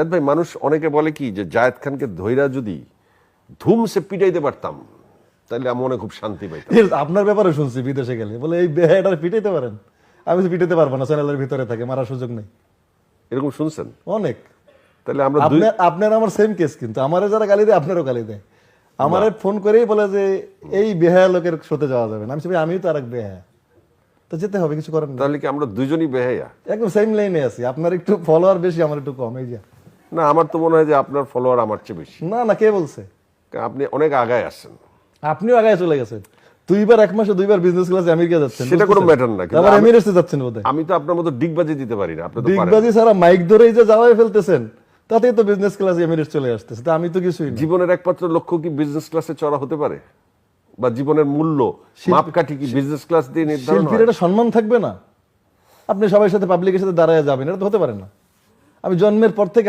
ভাই মানুষ অনেকে বলে কি যে জায়েদ খানকে ধইরা যদি ধুমসে পিটাইতে পারতাম তাহলে আমি মনে খুব শান্তি পাইতাম। আপনার ব্যাপারে শুনছি বিদেশে গেলে বলে এই বেহাটা পিটাইতে পারেন, আমি তো পিটাইতে পারবো না, চ্যানেলের ভিতরে থাকে, মারার সুযোগ নেই। এরকম শুনছেন? অনেক। তাহলে আমরা আপনার আমার সেম কেস, কিন্তু আমারে যারা গালি দেয় আপনারও গালি দেয়। আমারে ফোন করেই বলে যে এই বেহায়া লোকের শোতে যাওয়া যাবে না। আমি ভাই আমিও তো আর এক বেহায়া, তো যেতে হবে, কিছু করেন না। তাহলে কি আমরা দুইজনই বেহায়া? একদম সেম লাইনে আছি, আপনার একটু ফলোয়ার বেশি, আমার একটু কম। এই যে না, আমার তো মনে হয় যে আপনার ফলোয়ার আমার চেয়ে বেশি। না না, কে বলছে? আপনি অনেক আগায় আসছেন। আপনিও আগায় চলে গেছেন, দুইবার এক মাসে দুইবার বিজনেস ক্লাসে আমেরিকা যাচ্ছেন, সেটা কোনো ম্যাটার না, কিন্তু আবার এমিরেটসে যাচ্ছেন বোধহয়। আমি তো আপনার মতো ডিগবাজি দিতে পারি না, আপনি তো পারেন। ডিগবাজি ছাড়া মাইক ধরেই যে যাওয়াই ফেলতেছেন, তাতেই তো বিজনেস ক্লাসে এমিরেটস চলে আসতেছে। তা আমি তো কিছুই না। জীবনের একমাত্র লক্ষ্য কি বিজনেস ক্লাসে চড়া হতে পারে? বা জীবনের মূল্য মাপকাঠি কি বিজনেস ক্লাস দিয়ে নির্ধারণ শিল্পীর হয়? একটা সম্মান থাকবে না? আপনি সবার সাথে পাবলিকের সাথে দাঁড়ায় যাবেন, এটা তো হতে পারে না। আমি জন্মের পর থেকে